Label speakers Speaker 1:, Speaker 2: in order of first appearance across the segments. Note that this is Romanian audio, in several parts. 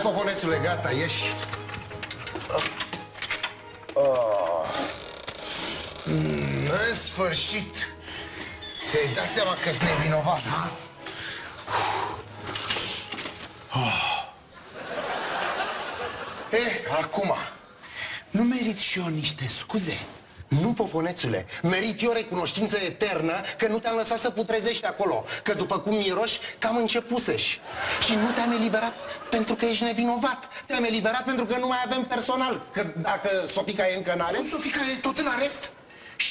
Speaker 1: poponețule, gata, ieși. În sfârșit, ți-ai dat seama că-s nevinovat, ha? Acum, nu merit și eu niște scuze? Nu, poponețule, merit eu recunoștință eternă că nu te-am lăsat să putrezești acolo, că după cum miroși, cam începuseși. Și nu te-am eliberat pentru că ești nevinovat. Te-am eliberat pentru că nu mai avem personal. Că dacă Sofica e încă în arest... Cum Sofica e tot în arest?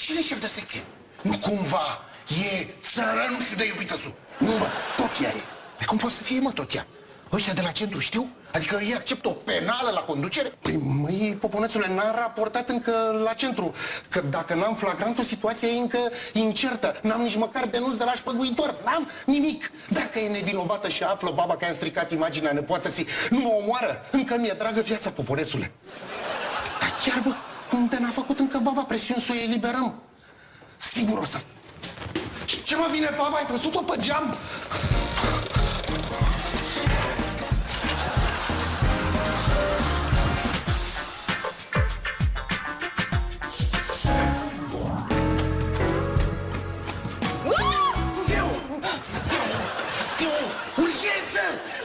Speaker 1: Cine e șef de secție? Nu cumva e țărănușul de iubită su. Nu, bă, tot ea e. De cum poate să fie, mă, tot ea? Ăștia de la centru știu? Adică ei acceptă o penală la conducere? Păi, măi, poponețule, n-am raportat încă la centru. Că dacă n-am flagrantul, situația e încă incertă. N-am nici măcar denunț de la șpăguitor. N-am nimic. Dacă e nevinovată și află baba că am stricat imaginea nepoatăsii, nu mă omoară. Încă mi-e dragă viața, poponețule. Dar chiar, bă, unde n-a făcut încă baba presiuni să o eliberăm? Sigur o să... Ce mă vine baba? Ai văzut-o pe geam?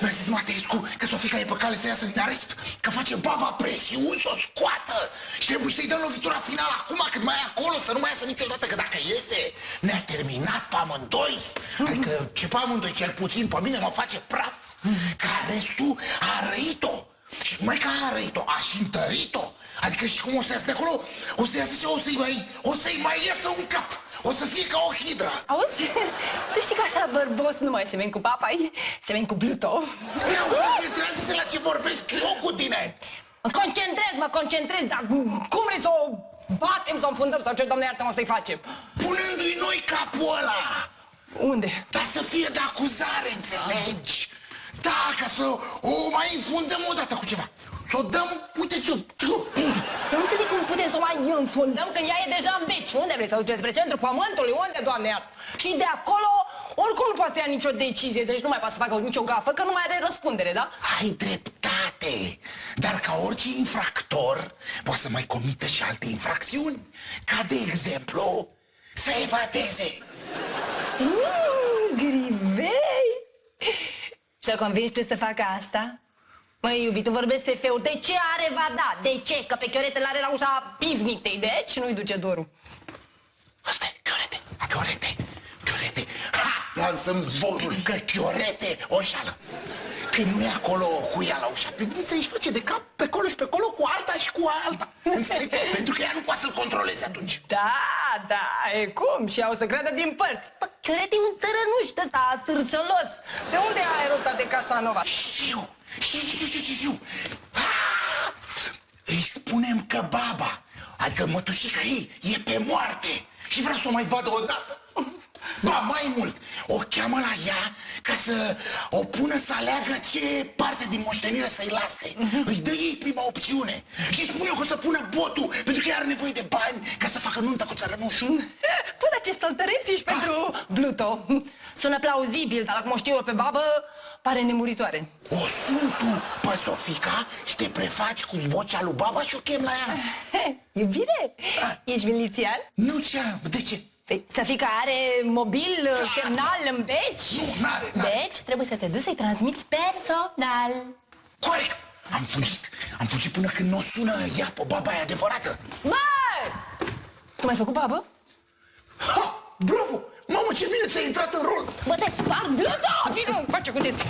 Speaker 1: Mi-a zis Mateescu că Sofica e pe cale să iasă din arest, că face baba presiuni să o scoată și trebuie să-i dăm lovitura finală acum, cât mai e acolo, să nu mai iasă niciodată, că dacă iese, ne-a terminat pe amândoi. Adică ce pe amândoi, cel puțin pe mine mă face praf, că arestul a răit-o. Și mai că a răit-o, a și întărit-o. Adică și cum o să iasă de acolo, o să iasă și o să-i mai iasă un cap. O să fie ca o hidră.
Speaker 2: Auzi? Tu știi că așa bărbos nu mai semeni cu papa, semeni cu Bluto.
Speaker 1: Concentrează-te la ce vorbesc eu cu tine.
Speaker 2: Mă concentrez, dar cum vrei să o batem, să o înfundăm sau ce, doamne iartă-mă, să-i facem?
Speaker 1: Punându-i noi capul ăla.
Speaker 2: Unde?
Speaker 1: Dar să fie de acuzare, înțelegi? Da, ca să o mai infundăm odată cu ceva. Să o dăm, uite ce...
Speaker 2: Eu nu înțeleg cum putem să o mai înfundăm când ea e deja în beci. Unde vrei să o duceți? Spre centrul pământului? Unde, doamne iartă? Și de acolo, oricum nu poate să ia nicio decizie, deci nu mai poate să facă nicio gafă, că nu mai are răspundere, da?
Speaker 1: Ai dreptate, dar ca orice infractor, poate să mai comită și alte infracțiuni. Ca de exemplu, să evadeze.
Speaker 2: Grivei! Și-a convins ce să facă asta? Măi, iubitul, vorbesc SF-uri. De ce are va da? De ce? Că pe Chiorete l-are la ușa pivnitei, deci nu-i duce dorul.
Speaker 1: Asta e Chiorete. Ha! Lansăm zborul că Chiorete o înșală. Când nu e acolo cu ea la ușa pivniței, își face de cap pe colo și pe colo cu alta și cu alta. Înțelegi? Pentru că ea nu poate să-l controleze atunci.
Speaker 2: Da, e cum? Și ea o să creadă din părți. Pă, Chiorete e un țărănuș ăsta, târșălos. De unde a aerotat de Casanova?
Speaker 1: Știu. Îi spunem că baba, adică mătușica ei, e pe moarte și vrea să o mai vadă odată. Ba, mai mult, o cheamă la ea ca să o pună să aleagă ce parte din moștenire să-i lase. Îi dă ei prima opțiune și spune că o să pună botul pentru că ea are nevoie de bani ca să facă nunta cu țărănușul.
Speaker 2: Păi, dar ce stăltăreți ești pentru Bluto. Sună plauzibil, dar dacă mă știu eu pe babă, pare nemuritoare.
Speaker 1: O sun tu pe Sofica și te prefaci cu vocea lui baba și o chem la ea.
Speaker 2: E bine? Ești milițian?
Speaker 1: Nu, de ce?
Speaker 2: Păi, Sofica are mobil, semnal în beci?
Speaker 1: Nu, n-are.
Speaker 2: Deci trebuie să te duci să-i transmiți personal.
Speaker 1: Corect! Am fugit până când n-o sună ea pe baba aia adevărată.
Speaker 2: Bă! Tu m-ai făcut babă?
Speaker 1: Ha! Bravo! Mamă, ce bine ți-ai intrat în rol!
Speaker 2: Bă, te sparg, Bluto! Vino, face cu test.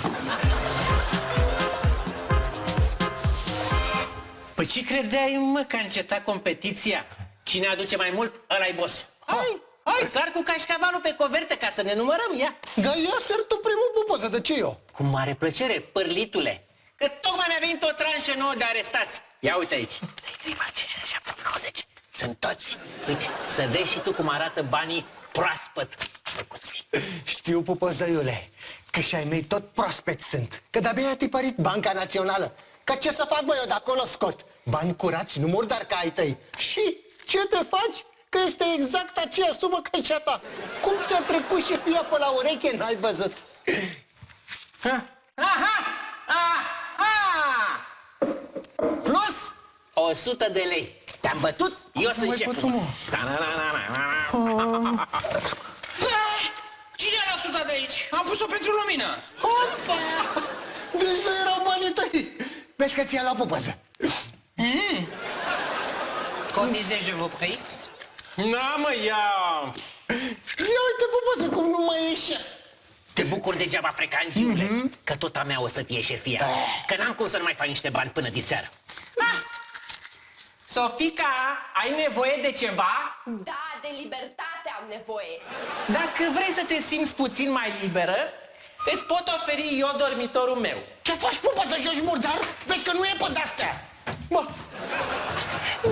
Speaker 3: Păi ce credeai, mă, că a încetat competiția? Cine aduce mai mult, ăla-i boss. Hai, sar cu cașcavalul pe covertă ca să ne numărăm, ia.
Speaker 4: Dar ia săr tu primul pe poză, de ce eu?
Speaker 3: Cu mare plăcere, pârlitule. Că tocmai mi-a venit o tranșă nouă de arestați. Ia uite aici. Sunt toți. Uite, să vezi și tu cum arată banii proaspăt făcuți.
Speaker 4: Știu, pupăzăiule, că și ai mei tot proaspeți sunt. Că de-abia a tipărit Banca Națională. Că ce să fac, băi, eu de acolo scot? Bani curați, nu murdar ca ai tăi. Și ce te faci? Că este exact aceea sumă ca și a ta. Cum ți-a trecut și fia pe la ureche, n-ai văzut?
Speaker 3: Aha! 100 de lei. Te-am bătut? Eu sunt șeful.
Speaker 5: Cine a luat 100 de aici? Am pus-o pentru lumină.
Speaker 4: Opa! Deci nu erau banii tăi. Vezi că ți-a luat pupăză.
Speaker 5: Cotisez, je vous prie.
Speaker 3: Na, mă, ia!
Speaker 4: Ia uite pupăză cum nu mai e șef.
Speaker 3: Te bucur degeaba, frecanțiule, că tot a mea o să fie șefia. Că n-am cum să nu mai fac niște bani până diseară. Sofica, ai nevoie de ceva?
Speaker 2: Da, de libertate am nevoie.
Speaker 3: Dacă vrei să te simți puțin mai liberă, îți pot oferi eu dormitorul meu.
Speaker 4: Ce faci, pupăză, joci murdar? Vezi că nu e pe de-astea. Bă,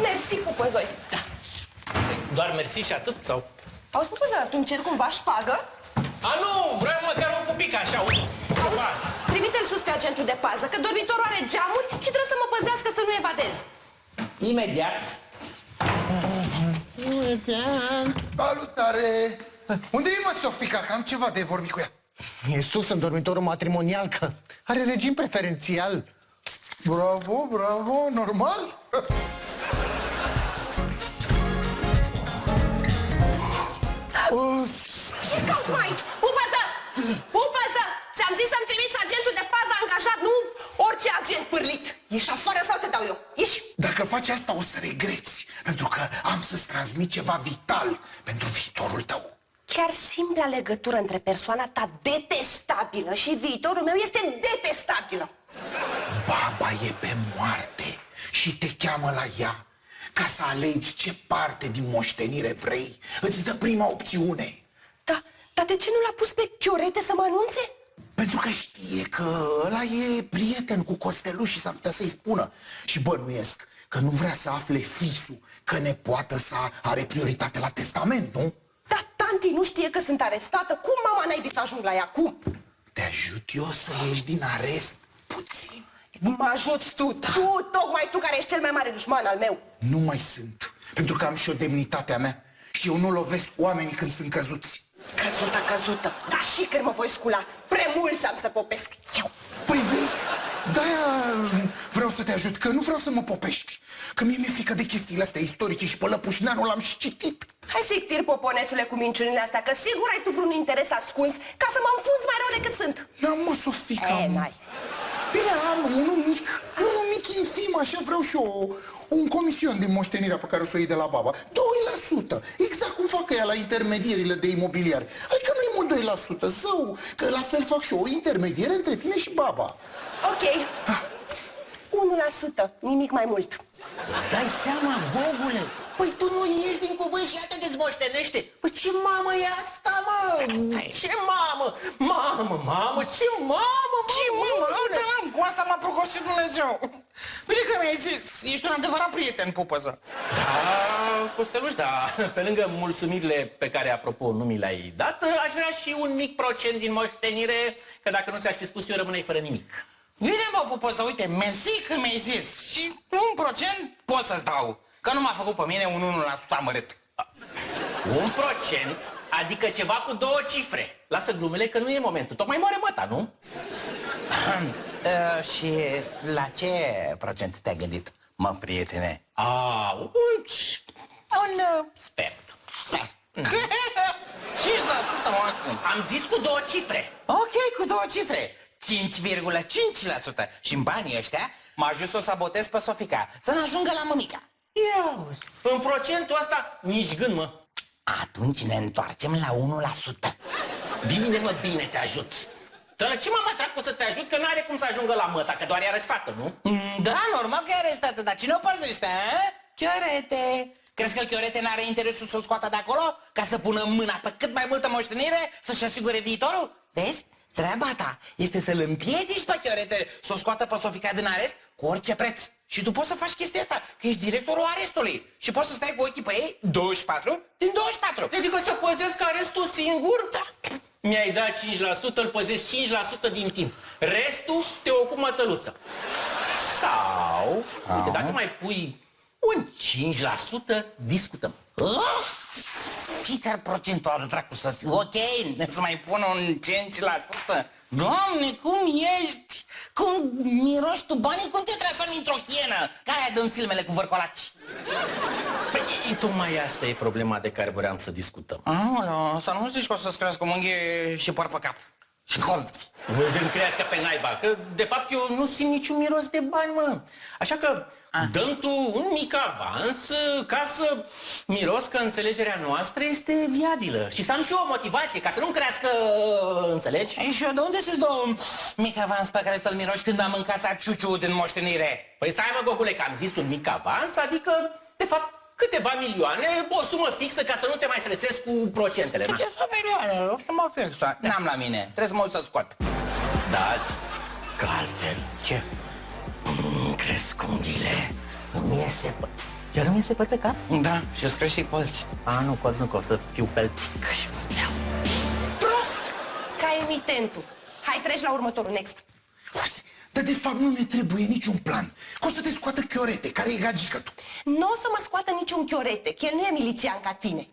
Speaker 2: Mersi, pupăzoi.
Speaker 3: Da. Doar mersi și atât, sau?
Speaker 2: Auzi, pupăză, tu îmi cer cumva șpagă?
Speaker 3: A, nu, vreau măcar o pupică așa,
Speaker 2: Auzi, trimite-l sus pe agentul de pază, că dormitorul are geamuri și trebuie să mă păzească să nu evadez.
Speaker 3: Imediat.
Speaker 1: Salutare! Unde e, mă, Sofica? Că am ceva de vorbit cu ea.
Speaker 4: e sus în dormitorul matrimonial, că are regim preferențial.
Speaker 1: Bravo, bravo, normal.
Speaker 2: Ce cauți mai aici? Pupăză! Pupăză! Ți-am zis să-mi trimiți agentul de pază angajat, nu orice agent pârlit. Ești afară sau te dau eu? Ești?
Speaker 1: Dacă faci asta o să regreți, pentru că am să-ți transmit ceva vital pentru viitorul tău.
Speaker 2: Chiar simpla legătură între persoana ta detestabilă și viitorul meu este detestabilă.
Speaker 1: Baba e pe moarte și te cheamă la ea ca să alegi ce parte din moștenire vrei. Îți dă prima opțiune.
Speaker 2: Da, dar de ce nu l-a pus pe Chiorete să mă anunțe?
Speaker 1: Pentru că știe că ăla e prieten cu Costelul și s-ar putea să-i spună. Și bănuiesc că nu vrea să afle fisul că nepoată sa are prioritate la testament, nu?
Speaker 2: Dar tanti nu știe că sunt arestată. Cum mama naibii să ajung la ea? Cum?
Speaker 1: Te ajut eu să ieși din arest puțin.
Speaker 2: Mă ajuți tu, tocmai tu care ești cel mai mare dușman al meu.
Speaker 1: Nu mai sunt, pentru că am și o demnitatea mea și eu nu lovesc oamenii când sunt căzuți.
Speaker 2: Căzută, dar și când mă voi scula, premulți am să popesc eu.
Speaker 1: Păi vezi, de-aia vreau să te ajut, că nu vreau să mă popești. Că mie mi-e frică de chestiile astea istorice și pe Lăpușneanul l-am și citit.
Speaker 2: Hai să-i tir, poponețule, cu minciunile astea, că sigur ai tu vreun interes ascuns ca să mă înfunzi mai rău decât sunt.
Speaker 1: N-am, mă, Sofica.
Speaker 2: N-ai.
Speaker 1: Bine, am unul mic, infim, așa vreau și eu, un comision din moștenirea pe care o să o iei de la baba. 2%, exact cum fac ea la intermedierile de imobiliari. Adică nu-i mult 2%, zău, că la fel fac și eu, o intermediere între tine și baba.
Speaker 2: Ok. 1%, nimic mai mult.
Speaker 3: Îți dai seama, Gogule? Păi tu nu ieși din cuvânt și iată de-ți moștenește. Păi ce mamă e asta, mă? Ce mamă? Mamă, ce mamă, mă?
Speaker 5: Ce mă, cu asta m-a procosit Dumnezeu. Bine că mi-ai zis, ești un adevărat prieten, pupăză.
Speaker 3: Da, Costeluș, da. Pe lângă mulțumirile pe care, apropo, nu mi le-ai dat, aș vrea și un mic procent din moștenire, că dacă nu ți-aș fi spus eu, rămâneai fără nimic.
Speaker 5: Bine, mă, pupăză, uite, mersi că mi-ai zis. Și 1% pot să-ți dau, că nu m-a făcut pe mine un 1% amărât.
Speaker 3: 1%, adică ceva cu 2 cifre. Lasă glumele că nu e momentul. Tocmai moare măta, nu?
Speaker 5: Și la ce procent te-ai gândit, mă, prietene?
Speaker 3: Un sfert.
Speaker 5: 5%, mă, acum.
Speaker 3: Am zis cu 2 cifre.
Speaker 5: Ok, cu 2 cifre. 5,5%. Și în banii ăștia m-a ajuns să o sabotez pe Sofica, să nu ajungă la mămica.
Speaker 3: Ia uzi. În procentul ăsta, nici gând, mă.
Speaker 5: Atunci ne întoarcem la 1%.
Speaker 3: Bine, mă, bine, te ajut. Dar ce mă trag să te ajut, că n-are cum să ajungă la măta, că doar e arestată, nu?
Speaker 5: Da, normal că e arestată, dar cine o păzește, a? Chiorete. Crezi că Chiorete n-are interesul să o scoată de acolo? Ca să pună mâna pe cât mai multă moștenire, să-și asigure viitorul? Vezi? Treaba ta este să-l împiedici pe Chiorete să o scoată pe Sofica din arest cu orice preț. Și tu poți să faci chestia asta, că ești directorul arestului. Și poți să stai cu ochii pe ei 24 din 24.
Speaker 3: Adică să păzesc arestul singur?
Speaker 5: Da.
Speaker 3: Mi-ai dat 5%, îl păzesc 5% din timp. Restul te ocup mătăluță. Sau, uite, dacă mai pui un 5%, discutăm.
Speaker 5: fiți-ar procentualul, dracu, să știi. Ok, să mai pun un 5%. Doamne, cum ești? Cum miroși tu banii? Cum te transformi într-o hienă? Care aia dă filmele cu vărcolați?
Speaker 3: Păi, tocmai asta e problema de care vreau să discutăm.
Speaker 5: Aoleu, să nu zici că o să-ți crească mânghie și păr pe cap.
Speaker 3: Nu să-mi crească pe naiba, că de fapt eu nu simt niciun miros de bani, mă. Așa că dăm tu un mic avans ca să miros că înțelegerea noastră este viabilă. Și să am și eu o motivație, ca să nu crească, înțelegi?
Speaker 5: Ei, și eu de unde să-ți dau un mic avans pe care să-l miroși când am mâncat ciuciu din moștenire?
Speaker 3: Păi stai, mă, Gogule, că am zis un mic avans, adică, de fapt, câteva milioane, o sumă fixă ca să nu te mai stresezi cu procentele, na?
Speaker 5: Câteva milioane, o să mă fixă. N-am la mine, trebuie să mă uit să scot.
Speaker 3: Da, că altfel. Ce? Cresc unghiile, îmi iese păr. Chiar îmi iese păr pe cap?
Speaker 5: Da, și îți crești și colți.
Speaker 3: Nu, colț nu, că o să fiu peltic.
Speaker 2: Prost! Ca emitentul. Hai, treci la următorul, next.
Speaker 1: Auzi, dar de fapt nu ne trebuie niciun plan. Că o să te scoată Chiorete, care e gagică tu.
Speaker 2: Nu o să mă scoată niciun Chiorete, că el nu e milițian ca tine.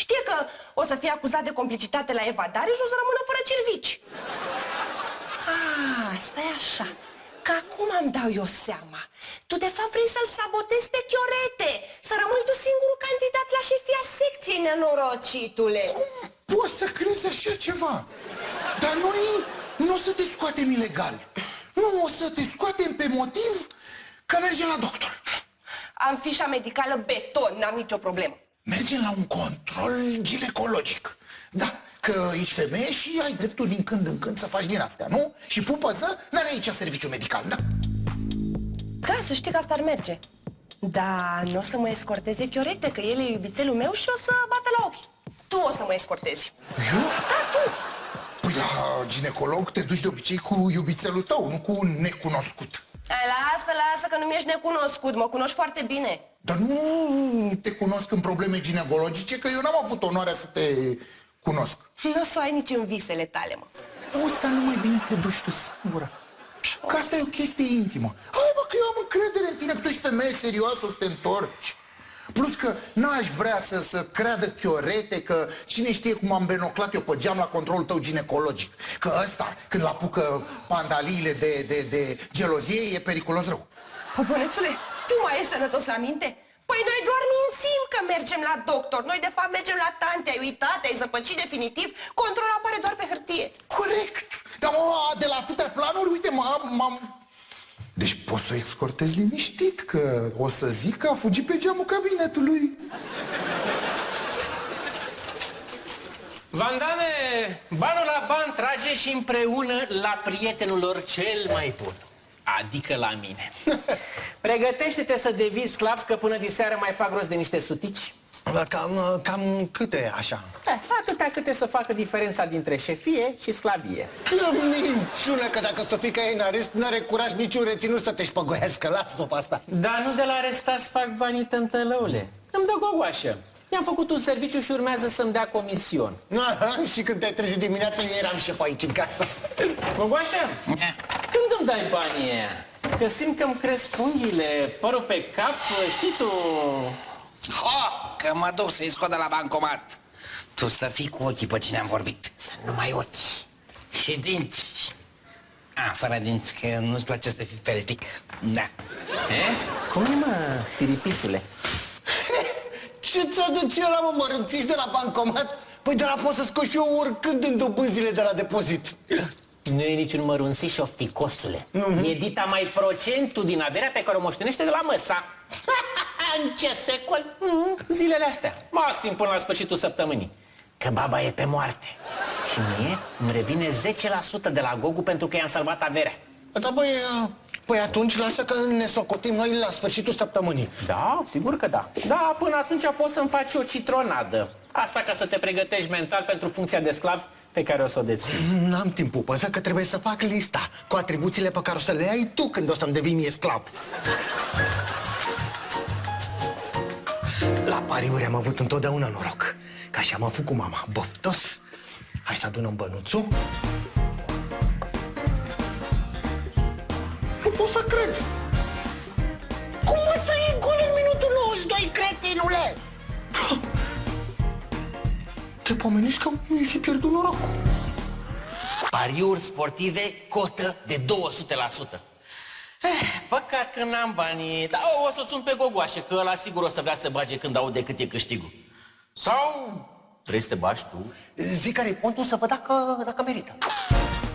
Speaker 2: Știe că o să fie acuzat de complicitate la evadare și o să rămână fără cervici. Stai așa, că acum îmi dau eu seama. Tu de fapt vrei să-l sabotezi pe Chiorete, să rămâi tu singurul candidat la șefia secției, nenorocitule.
Speaker 1: Poți să crezi așa ceva? Dar noi nu o să te scoatem ilegal. Nu, o să te scoatem pe motiv că mergem la doctor.
Speaker 2: Am fișa medicală beton, n-am nicio problemă.
Speaker 1: Mergem la un control ginecologic. Da, că ești femeie și ai dreptul din când în când să faci din astea, nu? Și pupăză, n-are aici serviciu medical, da?
Speaker 2: Da, să știi că asta ar merge. Da, nu o să mă escorteze Chiorete, că el e iubițelul meu și o să bată la ochi. Tu o să mă escortezi.
Speaker 1: Eu?
Speaker 2: Da, tu.
Speaker 1: Păi la ginecolog te duci de obicei cu iubițelul tău, nu cu un necunoscut.
Speaker 2: Hai, lasă, că nu mi-ești necunoscut, mă cunoști foarte bine.
Speaker 1: Dar nu te cunosc în probleme ginecologice, că eu n-am avut onoarea să te cunosc.
Speaker 2: Nu o să ai nici în visele tale, mă.
Speaker 1: Auzi, dar nu mai bine te duci tu singură. Că asta e o chestie intimă. Hai, bă, că eu am încredere în tine, că tu ești femeie serioasă, o să te întorci. Plus că n-aș vrea să creadă Chiorete că cine știe cum am benoclat eu pe geam la controlul tău ginecologic. Că ăsta, când l-apucă pandaliile de gelozie, e periculos rău.
Speaker 2: Poponețule, tu mai ești sănătos la minte? Păi noi doar mințim că mergem la doctor. Noi de fapt mergem la tante, ai uitat, ai zăpăcit definitiv. Controlul apare doar pe hârtie.
Speaker 1: Corect! Dar mă, de la atâtea planuri, uite, m-am... Deci poți să o escortezi liniștit, că o să zic că a fugit pe geamul cabinetului.
Speaker 3: Vandame, banul la ban trage și împreună la prietenul lor cel mai bun. Adică la mine. Pregătește-te să devii sclav, că până diseară mai fac rost de niște sutici.
Speaker 4: Cam câte așa?
Speaker 3: Atâtea câte să facă diferența dintre șefie și sclavie.
Speaker 4: Minciună, că dacă Sofica e în arest, n-are curaj niciun reținut să te șpăgoiască. Lasă-o pe asta.
Speaker 3: Dar nu de la arestați fac banii, tântălăule. Îmi dă gogoașă. I-am făcut un serviciu și urmează să-mi dea comision.
Speaker 4: Aha, și când te-ai trezit dimineața, eu eram șef aici în casă.
Speaker 3: Gogoașă, când îmi dai banii ăia? Că simt că-mi cresc unghiile, părul pe cap, știi tu...
Speaker 5: Ha! Că mă duc să-i scot de la bancomat. Tu să fii cu ochii pe cine am vorbit. Să nu mai ochi. Și dinți. Fără dinți, că nu-ți place să fii peltic. Da.
Speaker 3: Cum e, mă, firipiciule?
Speaker 4: Ce ți-o duce ăla, mă, mărunțiși de la bancomat? Păi de la pot să scot și eu oricând în dobânzile de la depozit.
Speaker 3: Nu e niciun mărunțiș ofticosule. E dita mai procentul din averea pe care o moștenește de la măsa.
Speaker 4: În ce secol?
Speaker 3: Zilele astea, maxim până la sfârșitul săptămânii. Că baba e pe moarte. Și mie îmi revine 10% de la Gogu pentru că i-am salvat averea.
Speaker 4: Da, băi, păi atunci lasă că ne socotim noi la sfârșitul săptămânii.
Speaker 3: Da, sigur că da. Da, până atunci poți să-mi faci o citronadă. Asta ca să te pregătești mental pentru funcția de sclav pe care o să o deții.
Speaker 4: N-am timp, pupăză, că trebuie să fac lista cu atribuțiile pe care o să le ai tu când o să-mi devii mie sclav. La pariuri am avut întotdeauna noroc. Că așa am avut cu mama. Boftos! Hai să adunăm bănuțul. Nu pot să cred! Cum o să iei gol în minutul 92, cretinule? te pomenești că mi fi pierdut norocul.
Speaker 5: Pariuri sportive, cotă de 200%. Păcat că n-am banii, dar o să-l sun pe Gogoașe, că ăla sigur o să vrea să bage când aude cât e câștigul. Sau vrei să te bagi tu?
Speaker 4: Zic care-i pontul să văd dacă merită.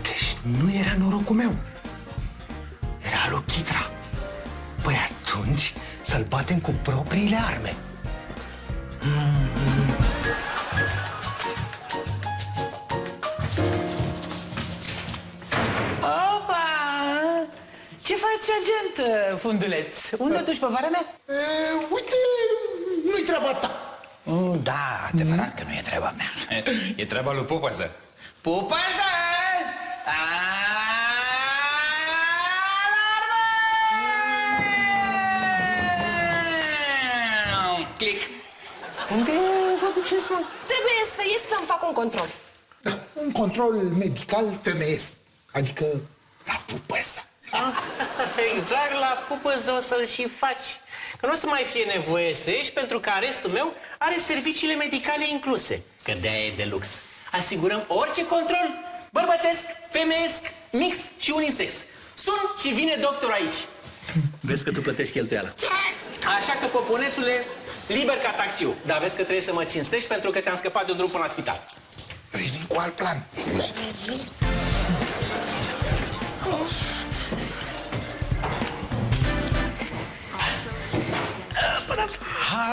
Speaker 4: Deci nu era norocul meu. Era lui Chitra. Păi atunci să-l batem cu propriile arme.
Speaker 5: Opa! Ce faci, agent, funduleț? Unde duci pe vara mea?
Speaker 4: Uite, nu-i treaba ta.
Speaker 5: Da, adevărat că nu e treaba mea. E treaba lui Pupăză. Pupăză! Alarmă! Click.
Speaker 2: Unde vă duceți, mă? Trebuie să ies să-mi fac un control.
Speaker 6: Da, un control medical femeiesc, adică la pupăză.
Speaker 3: Exact la Pupăză o să-l și faci. Că nu o să mai fie nevoie să ieși, pentru că arestul meu are serviciile medicale incluse. Că de-aia e de lux. Asigurăm orice control, bărbătesc, femeiesc, mix și unisex. Sun și vine doctor aici. Vezi că tu plătești cheltuiala. Așa că, poponețule, liber ca taxiul. Dar vezi că trebuie să mă cinstești pentru că te-am scăpat de un drum până la spital.
Speaker 6: Revin cu alt plan.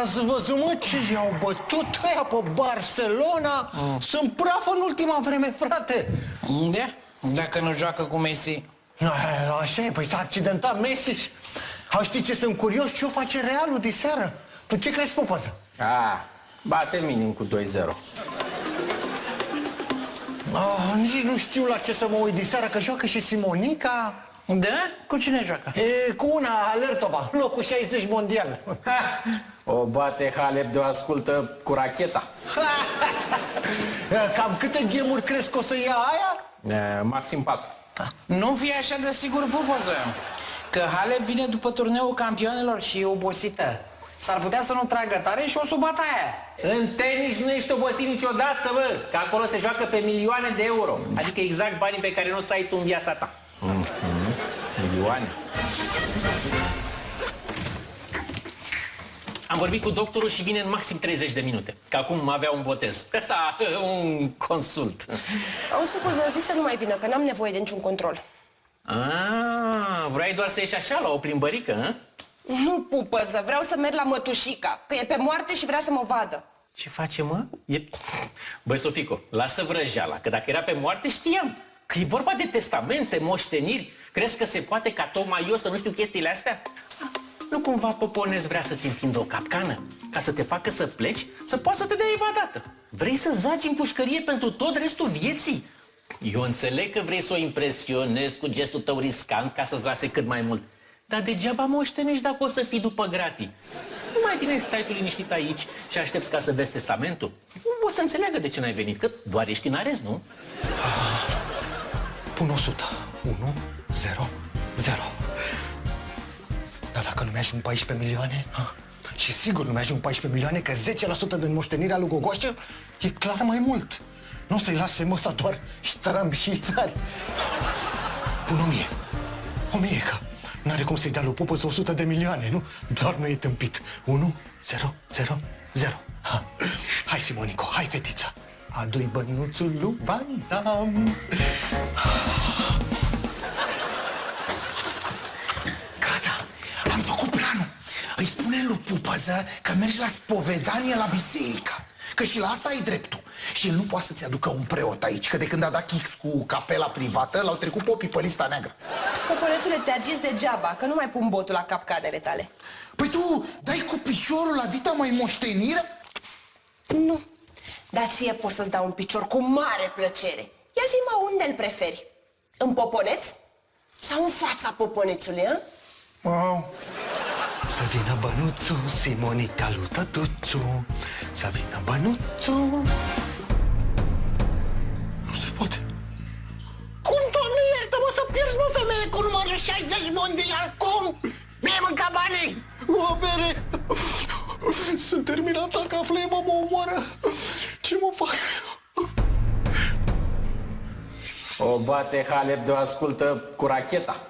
Speaker 4: Ați văzut, mă, ce i-au bătut ăia pe Barcelona? Sunt praf în ultima vreme, frate.
Speaker 5: Unde? Dacă nu joacă cu Messi.
Speaker 4: Așa e, păi s-a accidentat Messi. Știi ce, sunt curios ce o face Realul de seară. Tu ce crezi, Pupăză?
Speaker 5: Bate minim cu 2-0.
Speaker 4: Nici nu știu la ce să mă uit de seară, că joacă și Simonica.
Speaker 5: Da? Cu cine joacă?
Speaker 4: Cu una, Alertova, locul 60 mondial.
Speaker 5: O bate Halep de o ascultă cu racheta.
Speaker 4: Cam câte gemuri crezi că o să ia aia?
Speaker 5: Maxim 4. Nu fi așa de sigur, Pupăză, că Halep vine după turneul campionilor și e obosită. S-ar putea să nu tragă tare și o să bată aia.
Speaker 3: În tenis nu ești obosit niciodată, bă, că acolo se joacă pe milioane de euro. Adică exact banii pe care nu o să ai tu în viața ta.
Speaker 5: Milioane.
Speaker 3: Am vorbit cu doctorul și vine în maxim 30 de minute. Că acum avea un botez. Ăsta, un consult.
Speaker 2: Auzi, Pupăză, zis să nu mai vină, că n-am nevoie de niciun control.
Speaker 3: Vrei doar să ieși așa, la o plimbărică, hă?
Speaker 2: Nu, Pupăză, vreau să merg la mătușica, că e pe moarte și vrea să mă vadă.
Speaker 3: Ce face, mă? Băi, Sofico, lasă vrăjeala, că dacă era pe moarte știam. Că e vorba de testamente, moșteniri. Crezi că se poate ca tocmai eu să nu știu chestiile astea? Nu cumva Poponeț vrea să-ți întindă o capcană? Ca să te facă să pleci, să poți să te dea evadată. Vrei să zaci în pușcărie pentru tot restul vieții? Eu înțeleg că vrei să o impresionezi cu gestul tău riscant ca să-ți lase cât mai mult. Dar degeaba moștenești dacă o să fii după gratii. Nu mai bine stai tu liniștit aici și aștepți ca să vezi testamentul? O să înțeleagă de ce n-ai venit, că doar ești în arest, nu?
Speaker 4: Pun 100. 1, 0, 0. Dar dacă nu mi-ajung 14 milioane? Și sigur nu mi-ajung 14 milioane, că 10% din moștenirea lui Gogoașă e clar mai mult. Nu o să-i lase măsa doar ștrambi și țari. Pun 1000. 1000, că n-are cum să-i dea lui Pupăză 100 de milioane, nu? Doar nu e tâmpit. 1, 0, 0, 0. Hai, Simonico, hai, fetița. Adu-i bănuțul lui Van Damme.
Speaker 6: Gata, am făcut planul. Îi spune lui Pupăză că mergi la spovedanie la biserică. Că și la asta ai dreptul. Și el nu poate să-ți aducă un preot aici, că de când a dat Chix cu capela privată, l-au trecut popii pe lista neagră.
Speaker 2: Poponețule, te agiți degeaba, că nu mai pun botul la capcanele tale.
Speaker 6: Păi tu dai cu piciorul la dita mai moștenire?
Speaker 2: Nu, dar ție pot să-ți dau un picior cu mare plăcere. Ia zi-mă unde îl preferi, în Poponeț sau în fața Poponețului, hă?
Speaker 4: Wow. Să vină bănuțul, Simonica lui tătuțu. Să vină bănuțul. Nu se poate. Cum, Doamne, iartă-mă să pierzi, mă, femeie, cu numărul 60 mondial? Cum? Mi-ai mâncat banii? O bere. Sunt terminat, dacă află, mă omoară.
Speaker 1: Ce mă fac?
Speaker 3: O bate Halep de o ascultă cu racheta.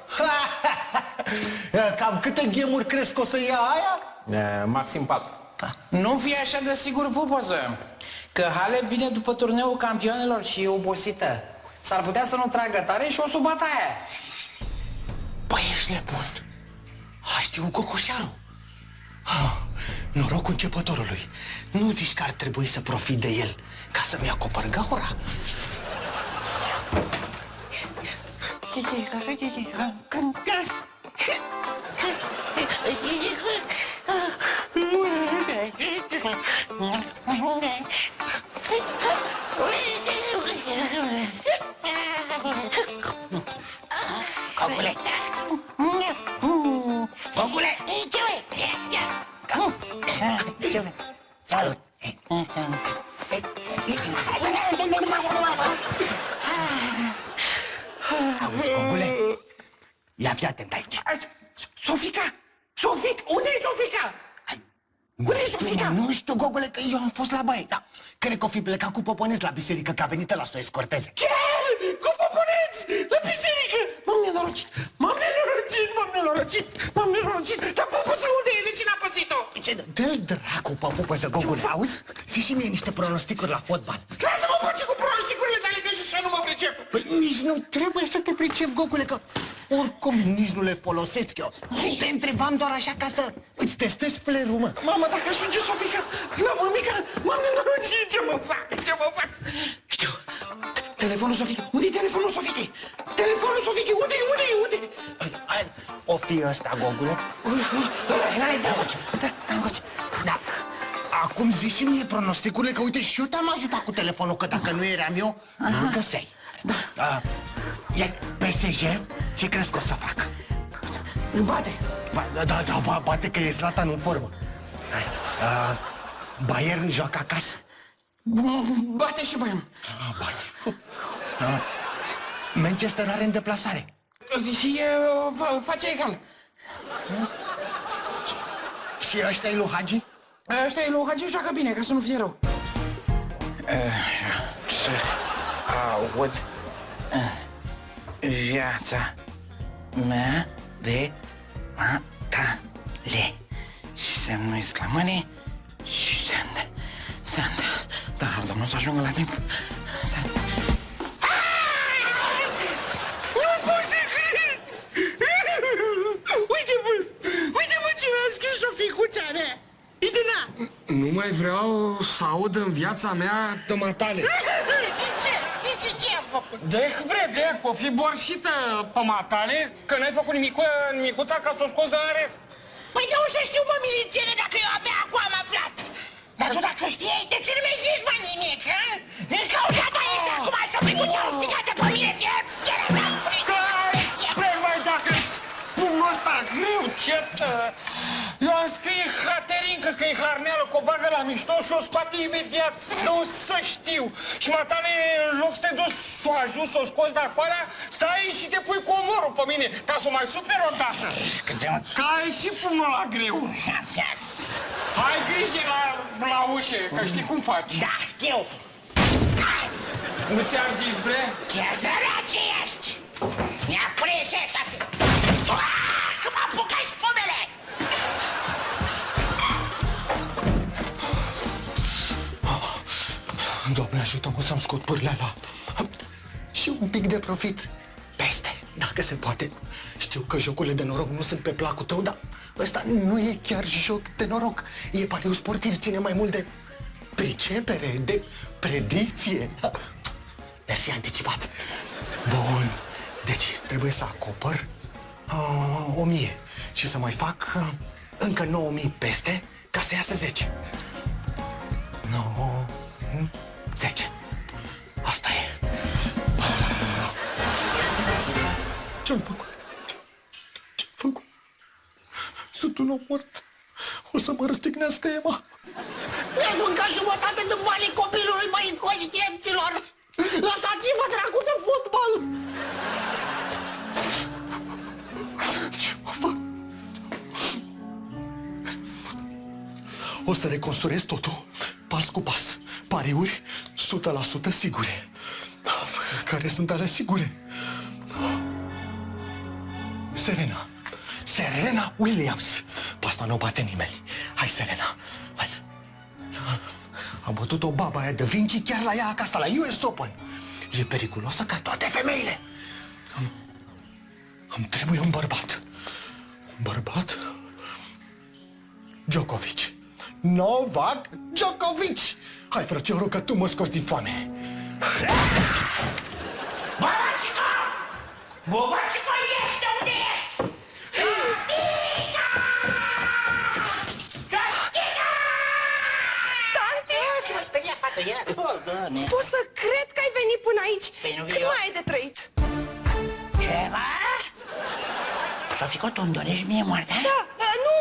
Speaker 4: Cam câte ghemuri crezi că o să ia aia?
Speaker 3: Maxim 4.
Speaker 5: Nu fi așa de sigur, pupăză, că Halep vine după turneul campionilor și e obosită. S-ar putea să nu tragă tare și o să o bată aia.
Speaker 1: Băi, ești nebun. A știut cocoșarul. Norocul începătorului. Nu zici că ar trebui să profit de el ca să-mi acopăr gaura?
Speaker 5: Cocule! Cocule! Salut!
Speaker 4: Auzi, Cocule? Ia fi atent aici.
Speaker 5: Sofica! Sofica! Unde-i Sofica? Unde-i Sofica?
Speaker 4: Nu știu, Gogule, că eu am fost la baie, da. Cred că o fi plecat cu Poponeț la biserică, că a venit la să o escorteze.
Speaker 5: Ce? Cu Poponeț? La biserică? M-am nenorocit! M-am nenorocit! M-am nenorocit! M-am nenorocit! Dar Pupăză unde e? De cine a păzit-o?
Speaker 4: Dă-l dracu pe Pupăză, Gogule, auzi? Zi și mie niște pronosticuri la fotbal.
Speaker 5: Lasă-mă face cu pronosticurile tale, că și așa nu mă pricep!
Speaker 4: Păi nici nu trebuie să te pricep, Gogule, că oricum nici nu le folosesc eu. Te întrebam doar așa ca să îți testezi flerul, mă.
Speaker 5: Mamă, dacă ajunge Sofica la mămica, m-am nenorocit! Ce mă fac? Ce mă fac? Știu! Telefonul Sofica! Unde-i telefonul Soficii? Telefonul Soficii! Unde-i? Unde-i? Unde-i?
Speaker 4: O fi ăsta, Gogule? Da. Acum zi și mie pronosticurile, că uite și eu te-am ajutat cu telefonul, că dacă nu eram eu, nu-l găseai. Da. Iar PSG, ce crezi că o să facă?
Speaker 5: Îl bate!
Speaker 4: Da, bate că e Zlatan în formă. Bayern joacă acasă.
Speaker 5: Bate și Bayern!
Speaker 4: Manchester are în deplasare.
Speaker 5: Și face egal.
Speaker 4: Și ăștia e lui Hagi?
Speaker 5: Ăștia e lui Hagi, joacă bine, ca să nu fie rău. Să aud viața mea de matale. Și semnul exclamării și sand. Sand. Dar domnul să ajungă la timp. Sand. Nu pot să cred! Uite-mă! Uite-mă ce mi-a scris o ficuța mea! Idina!
Speaker 7: Nu mai vreau să aud în viața mea tămatale.
Speaker 5: De ce? De ce am făcut?
Speaker 7: Deci, bre, o fi borșită pe matale, că n-ai făcut nimicuța ca să o scoți de la rest.
Speaker 5: Păi de unde să știu, mă, milițiene, dacă eu abia acum am aflat? Dar tu dacă știai, de ce nu mi-ai zis, mă, nimic, hă? Din cauza ta ești acum Soficuța o stigată pe mine, ție mi-am frică.
Speaker 7: Păi, mai dacă pumnul ăsta greu, cetă. Eu am scris Haterincă că e harneală, că o bagă la mișto și o scoate imediat. Nu să știu. Și matale, în loc să te duci să o ajut, să o scoți de acolo, stai și te pui cu omorul pe mine, ca să o mai super o dată. Că ai și pumnul la greu. Hai grijă la ușă, că știi cum faci.
Speaker 5: Da, știu.
Speaker 7: Nu ți-am zis, bre?
Speaker 5: Ce sărace ești! Mi-a prins să fi... Că mă apucă spumele!
Speaker 1: Doamne, ajută-mă să-mi scot pârlea la... Și un pic de profit. Peste, dacă se poate. Știu că jocurile de noroc nu sunt pe placul tău, dar ăsta nu e chiar joc de noroc. E pariu sportiv, ține mai mult de pricepere, de predicție. Mersi anticipat. Bun. Deci, trebuie să acopăr 1000 și să mai fac încă 9000 peste ca să iasă 10. 9, 10. Asta e. Ce-am făcut? Ce-am făcut? Sunt un om mort. O să mă răstignească Ema.
Speaker 2: Mi-ați mâncat jumătate de banii copilului, măi, inconștienților! Lăsați-mă, dracu, de fotbal!
Speaker 1: Ce mă fac? O să reconstruiesc totul, pas cu pas. Pariu
Speaker 4: pariuri 100% sigure. Care sunt alea sigure? Serena. Serena Williams. Pe asta nu o bate nimeni. Hai, Serena. Hai. Am bătut o baba aia de Vinci chiar la ea acasă, la US Open. E periculoasă ca toate femeile. Îmi trebuie un bărbat. Un bărbat? Djokovic. Novak Djokovic. Hai, frățiorul, că tu mă scoți din foame.
Speaker 5: Bobacico! Bobacico, ești unde ești? Josica! Josica!
Speaker 2: Tanti!
Speaker 5: Ce-mă speriat față ea? Oh, Doamne!
Speaker 2: Pot să cred că ai venit până aici.
Speaker 5: Păi nu
Speaker 2: Cât
Speaker 5: eu.
Speaker 2: mai ai de trăit?
Speaker 5: Ceva? Sofico, tu-mi dorești mie moartea?
Speaker 2: Da, nu!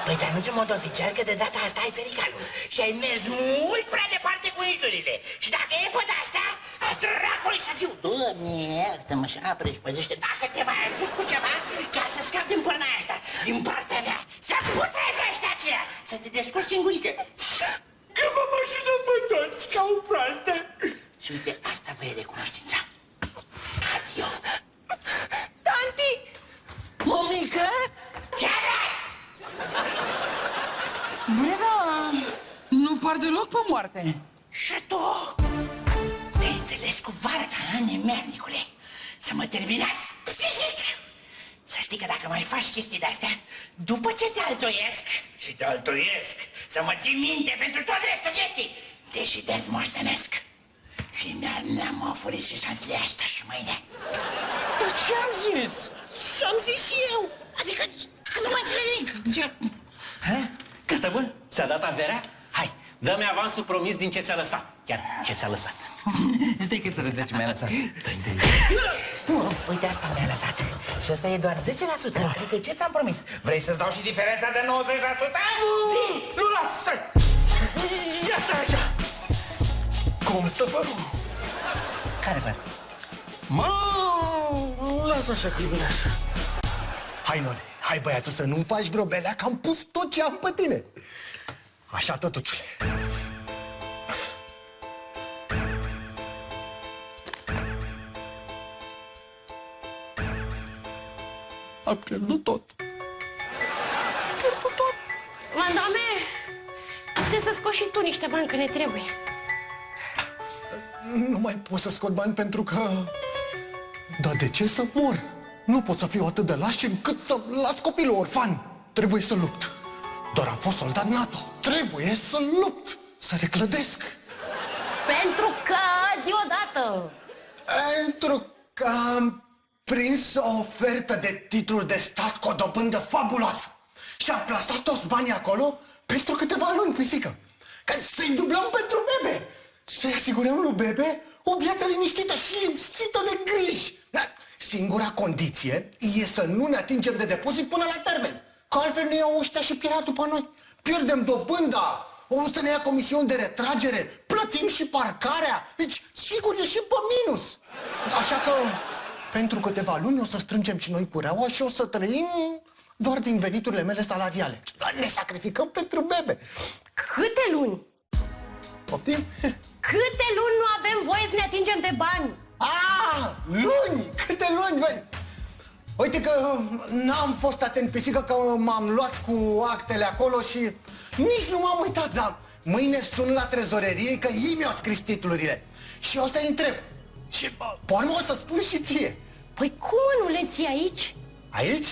Speaker 5: Păi, dar nu-ți în mod oficial că de data asta ai sărit calul și ai mers mult prea departe cu insulile. Și dacă e pe asta, a dracului să fiu. Doamne, iartă-mă și apără și păzește dacă te mai ajut cu ceva ca să scapi din pârna asta, din partea mea, să putrezești aceea, să te descurci singurică. Că v-am ajutat pe toți ca o proastă. Și uite, asta vă e recunoștința. Adio.
Speaker 2: Tanti!
Speaker 5: Mămică? Ce vrei?
Speaker 8: Băi, da, nu par deloc pe moarte.
Speaker 5: Și tu? Te-ai înțeles cu vara ta, nemernicule? Să mă terminați psihic! Să știi că dacă mai faci chestii de-astea, după ce te altoiesc și te altoiesc, să mă ții minte pentru tot restul vieții, te și dezmoștenesc. Și mi-ar neamofurii și să-mi fie asta și mâine.
Speaker 8: Dar ce am zis?
Speaker 5: Și-am zis și eu! Adică nu mai înțeleg nimic!
Speaker 3: Ha? Gata, bun? Ți-a dat averea? Hai, dă-mi avansul promis din ce ți-a lăsat. Chiar ce ți-a lăsat.
Speaker 8: Stai că să vedem ce mi-a lăsat.
Speaker 5: Uite, asta mi-a lăsat. Și asta e doar 10%. Adică ce ți-am promis? Vrei să-ți dau și diferența de 90%?
Speaker 3: Nu las, stai! Ia stai așa! Cum stă părul?
Speaker 5: Care păr?
Speaker 3: Mă, lasă așa că-i așa.
Speaker 4: Hai, None, hai, băiatul, să nu-mi faci vreo belea, că am pus tot ce am pe tine. Așa, tătuțule. Am pierdut tot.
Speaker 2: Madame, trebuie să scoți și tu niște bani, că ne trebuie.
Speaker 4: Nu mai pot să scot bani pentru că... Dar de ce să mor? Nu pot să fiu atât de laș încât să las copilul orfan. Trebuie să lupt. Doar am fost soldat NATO. Trebuie să lupt, să reclădesc.
Speaker 2: Pentru că zi odată.
Speaker 4: Pentru că am prins o ofertă de titluri de stat cu o dobândă fabuloasă. Și am plasat toți banii acolo pentru câteva luni, pisică. Ca să-i dublăm pentru bebe. Să-i asigurăm lui bebe o viață liniștită și lipsită de griji. Dar singura condiție e să nu ne atingem de depozit până la termen. Că altfel ne iau ăștia și pirat după noi. Pierdem dobânda, o să ne ia comisiuni de retragere, plătim și parcarea. Deci, sigur, ieșim pe minus. Așa că, pentru câteva luni o să strângem și noi cureaua și o să trăim doar din veniturile mele salariale. Ne sacrificăm pentru bebe.
Speaker 2: Câte luni?
Speaker 4: Poftim?
Speaker 2: Câte luni nu avem voie să ne atingem de bani?
Speaker 4: Luni! Câte luni, băi? Uite că n-am fost atent, pisică, că m-am luat cu actele acolo și nici nu m-am uitat, dar mâine sun la trezorerie că ei mi-au scris titlurile și o să-i întreb. Și pe urmă o să spun și ție.
Speaker 2: Păi cum nu le ții aici?
Speaker 4: Aici?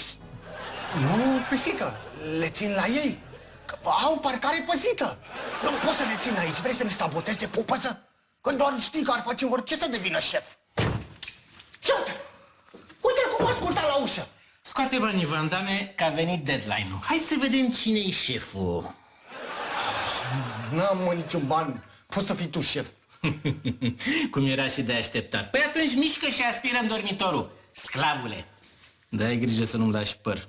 Speaker 4: Nu, pisică, le țin la ei. Că au parcare păzită. Nu pot să le țin aici, vrei să mi saboteze pupăză? Că doar știi că ar face orice să devină șef. Și uite-l cum asculta la ușă.
Speaker 3: Scoate banii, Vandame, că a venit deadline-ul. Hai să vedem cine-i șeful.
Speaker 4: N-am mă niciun ban, poți să fii tu șef.
Speaker 3: Cum era și de așteptat. Păi atunci mișcă și aspiră în dormitorul, sclavule. Dar ai grijă să nu-mi lași păr.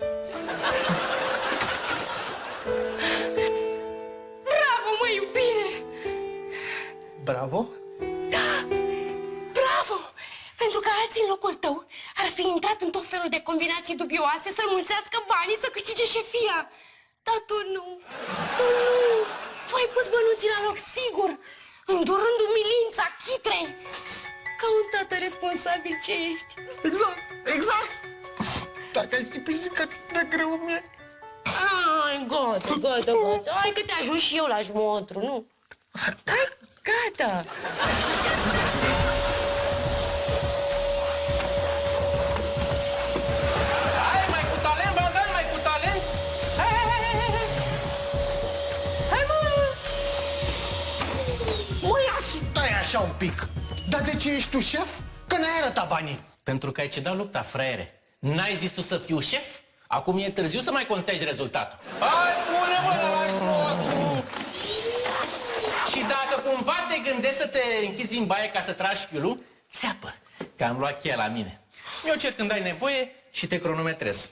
Speaker 2: Bravo, mă, iubire!
Speaker 4: Bravo?
Speaker 2: Bravo! Pentru că alții în locul tău ar fi intrat în tot felul de combinații dubioase să mulțească banii să câștige șefia. Dar tu nu, tu nu. Tu ai pus bănuții la loc, sigur, îndurându milința chitrei. Ca un tată responsabil ce ești.
Speaker 6: Exact, exact. Dacă ai ști cât de greu mi-e.
Speaker 2: Ai, gata. Hai că te ajut și eu la jmotru, nu? Hai, gata.
Speaker 3: Hai, mai cu talent, Bazan, mai cu talent! Hai!
Speaker 2: Hai, mă!
Speaker 4: Măi, stai așa un pic. Dar de ce ești tu șef? Că n-ai arătat banii.
Speaker 3: Pentru că ai cedat lupta, fraiere. N-ai zis tu să fiu șef? Acum e târziu să mai contezi rezultatul. Hai, pune-mă la jmotru! Și dacă cumva te gândești să te închizi în baie ca să tragi chiulul, țeapă, că am luat cheia la mine. Eu cer când ai nevoie și te cronometrez.